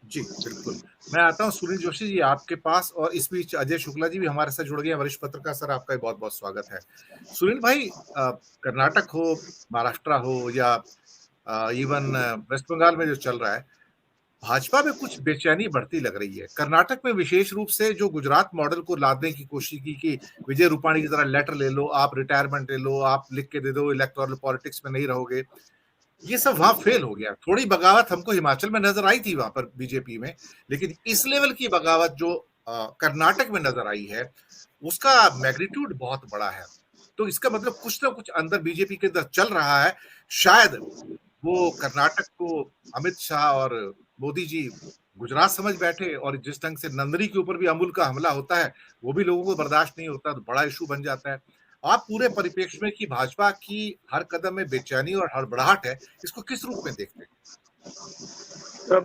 जी, बिल्कुल। मैं आता हूँ सुनील जोशी जी आपके पास, और इस बीच अजय शुक्ला जी भी हमारे साथ जुड़ गए हैं, वरिष्ठ पत्रकार। सर, आपका भी बहुत-बहुत स्वागत है। सुनील भाई, कर्नाटक हो, महाराष्ट्र हो, या इवन वेस्ट बंगाल में जो चल रहा है, भाजपा में कुछ बेचैनी बढ़ती लग रही है। कर्नाटक में विशेष रूप से जो गुजरात मॉडल को लादने की कोशिश की कि विजय रूपाणी की तरह लेटर ले लो, आप रिटायरमेंट ले लो, आप लिख के दे दो इलेक्टोरल पॉलिटिक्स में नहीं रहोगे। ये सब वहाँ फेल हो गया। थोड़ी बगावत हमको हिमाचल में नज़र आई थी वहाँ पर बीजेपी में, लेकिन इस लेवल की बगावत जो कर्नाटक में नज़र आई है, उसका मैग्नीट्यूड बहुत बड़ा है। तो इसका मतलब कुछ ना कुछ अंदर बीजेपी के अंदर चल रहा है। शायद वो कर्नाटक को अमित शाह और मोदी जी गुजरात समझ बैठे, और जिस ढंग से नंदनी के ऊपर भी अमूल का हमला होता है, वो भी लोगों को बर्दाश्त नहीं होता, तो बड़ा इश्यू बन जाता है। आप पूरे परिप्रेक्ष्य में कि भाजपा की हर कदम में बेचैनी और हड़बड़ाहट है, इसको किस रूप में देखते हैं? तो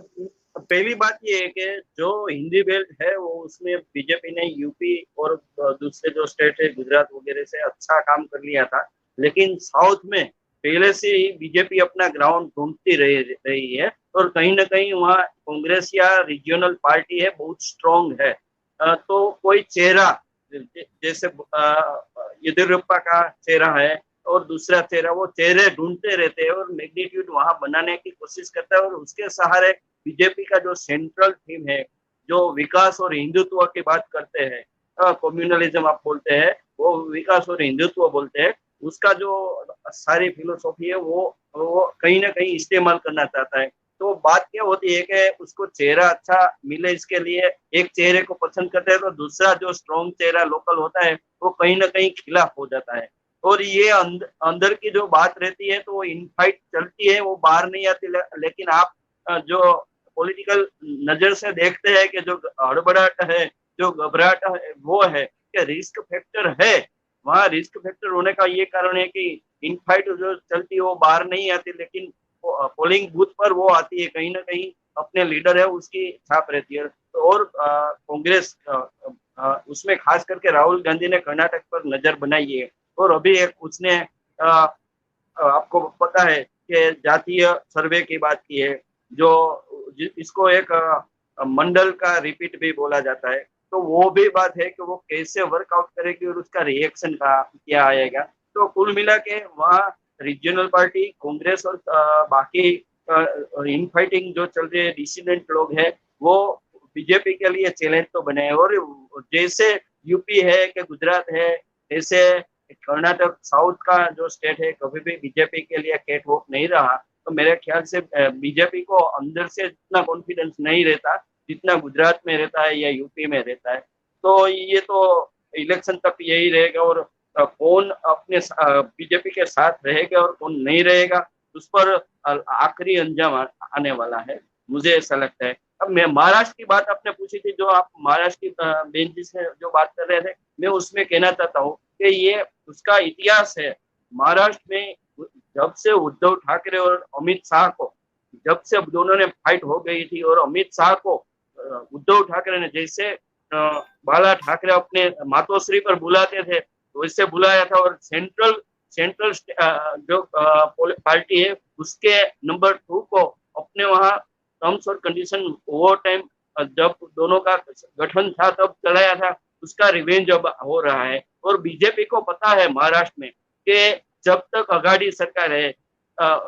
पहली बात ये है कि जो हिंदी बेल्ट है वो उसमें बीजेपी ने यूपी और दूसरे जो स्टेट है गुजरात वगैरह से अच्छा काम कर लिया था, लेकिन साउथ में पहले से ही बीजेपी अपना ग्राउंड ढूंढती रही है और कहीं ना कहीं वहाँ कांग्रेस या रीजनल पार्टी है बहुत स्ट्रांग है। तो कोई चेहरा जैसे येदियुरप्पा का चेहरा है और दूसरा चेहरा, वो चेहरे ढूंढते रहते हैं और मैग्नीट्यूड वहां बनाने की कोशिश करता है और उसके सहारे बीजेपी का जो सेंट्रल थीम है, जो विकास और हिंदुत्व की बात करते हैं, कम्युनलिज्म आप बोलते हैं, वो विकास और हिंदुत्व बोलते हैं, उसका जो सारी फिलोसॉफी है वो कहीं ना कहीं इस्तेमाल करना चाहता है। तो बात क्या होती है कि उसको चेहरा अच्छा मिले, इसके लिए एक चेहरे को पसंद करते हैं तो दूसरा जो स्ट्रॉन्ग चेहरा लोकल होता है वो कहीं ना कहीं खिलाफ हो जाता है। और ये अंदर की जो बात रहती है तो वो इनफाइट चलती है, वो बाहर नहीं आती। लेकिन आप जो पॉलिटिकल नजर से देखते हैं कि जो हड़बड़ाहट है, जो घबराहट है, वो है कि रिस्क फैक्टर है। वहाँ रिस्क फैक्टर होने का ये कारण है कि इनफाइट जो चलती है वो बाहर नहीं आती, लेकिन पोलिंग बूथ पर वो आती है, कहीं ना कहीं अपने लीडर है उसकी छाप रहती है। तो और कांग्रेस उसमें खास करके राहुल गांधी ने कर्नाटक पर नजर बनाई है। और अभी एक उसने आपको पता है कि जातीय सर्वे की बात की है, जो इसको एक मंडल का रिपीट भी बोला जाता है। तो वो भी बात है कि वो कैसे वर्कआउट करेगी और उसका रिएक्शन का क्या आएगा। तो कुल मिला के वहाँ रीजनल पार्टी कांग्रेस और बाकी इन फाइटिंग जो चल रही है डिसिडेंट लोग हैं, वो बीजेपी के लिए चैलेंज तो बने हैं। और जैसे यूपी है कि गुजरात है, ऐसे कर्नाटक साउथ का जो स्टेट है कभी भी बीजेपी के लिए कैट वॉक नहीं रहा। तो मेरे ख्याल से बीजेपी को अंदर से इतना कॉन्फिडेंस नहीं रहता जितना गुजरात में रहता है या यूपी में रहता है। तो ये तो इलेक्शन तक यही रहेगा, और कौन अपने बीजेपी के साथ रहेगा और कौन नहीं रहेगा उस पर आखिरी अंजाम आने वाला है, मुझे ऐसा लगता है। अब मैं महाराष्ट्र की बात आपने पूछी थी, जो आप महाराष्ट्र की बेंच से जो बात कर रहे थे, मैं उसमें कहना चाहता हूँ कि ये उसका इतिहास है। महाराष्ट्र में जब से उद्धव ठाकरे और अमित शाह को, जब से दोनों ने फाइट हो गई थी और अमित शाह को उद्धव ठाकरे ने जैसे बाला ठाकरे अपने मातोश्री पर बुलाते थे वैसे बुलाया था, और सेंट्रल सेंट्रल जो पार्टी है उसके नंबर 2 को अपने वहाँ टर्म्स और कंडीशन वो टाइम जब दोनों का गठन था तब चलाया था, उसका रिवेंज अब हो रहा है। और बीजेपी को पता है महाराष्ट्र में कि जब तक अघाड़ी सरकार है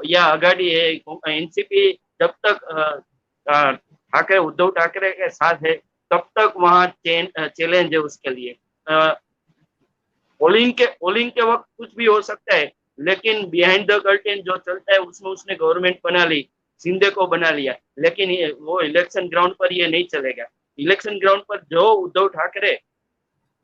या अघाड़ी है एनसीपी, जब तक ठाकरे उद्धव ठाकरे के साथ है तब तक वहाँ चैलेंज है उसके लिए। पोलिंग के वक्त कुछ भी हो सकता है, लेकिन बिहाइंड द कर्टेन जो चलता है उसमें उसने गवर्नमेंट बना ली, शिंदे को बना लिया, लेकिन वो इलेक्शन ग्राउंड पर ये नहीं चलेगा। इलेक्शन ग्राउंड पर जो उद्धव ठाकरे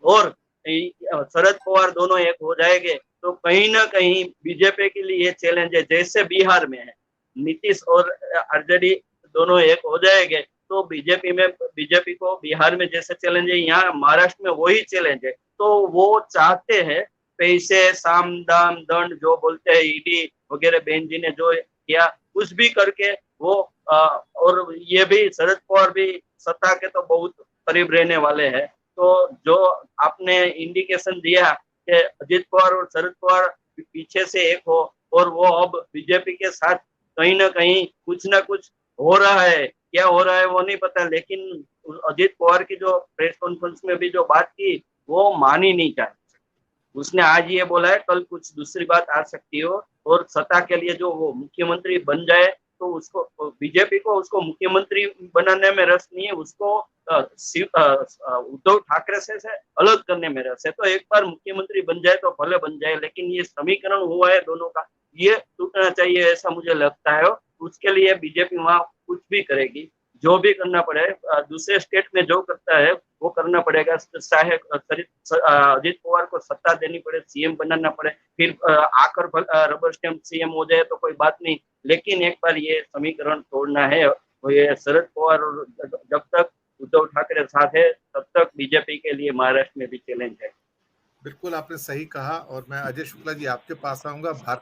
और शरद पवार दोनों एक हो जाएंगे तो कहीं ना कहीं बीजेपी के लिए चैलेंज है। जैसे बिहार में है नीतीश और आरजेडी दोनों एक हो जाएंगे तो बीजेपी को बिहार में जैसे चैलेंज है यहाँ महाराष्ट्र में वही चैलेंज है। तो वो चाहते हैं पैसे साम दाम दंड जो बोलते हैं ईडी वगैरह बहन जी ने जो किया कुछ भी करके वो और ये भी शरद पवार भी सत्ता के तो बहुत करीब रहने वाले हैं। तो जो आपने इंडिकेशन दिया कि अजित पवार और शरद पवार पीछे से एक हो और वो अब बीजेपी के साथ कहीं ना कहीं कुछ ना कुछ हो रहा है, क्या हो रहा है वो नहीं पता, लेकिन अजित पवार की जो प्रेस कॉन्फ्रेंस में भी जो बात की वो मानी नहीं जाए। उसने आज ये बोला है, कल कुछ दूसरी बात आ सकती हो, और सत्ता के लिए जो वो मुख्यमंत्री बन जाए तो उसको, बीजेपी को उसको मुख्यमंत्री बनाने में रस नहीं है, उसको उद्धव ठाकरे से अलग करने में रस है। तो एक बार मुख्यमंत्री बन जाए तो भले बन जाए, लेकिन ये समीकरण हुआ है दोनों का, ये टूटना चाहिए ऐसा मुझे लगता है। उसके लिए बीजेपी वहां कुछ भी करेगी, जो भी करना पड़े, दूसरे स्टेट में जो करता है वो करना पड़ेगा। चाहे अजित पवार को सत्ता देनी पड़े, सीएम बनाना पड़े, फिर आकर रबर स्टैम्प सीएम हो जाए तो कोई बात नहीं, लेकिन एक बार ये समीकरण तोड़ना है। ये शरद पवार और जब तक उद्धव ठाकरे साथ है तब तक बीजेपी के लिए महाराष्ट्र में भी चैलेंज है। बिल्कुल आपने सही कहा और मैं अजय शुक्ला जी आपके पास आऊंगा। भारतीय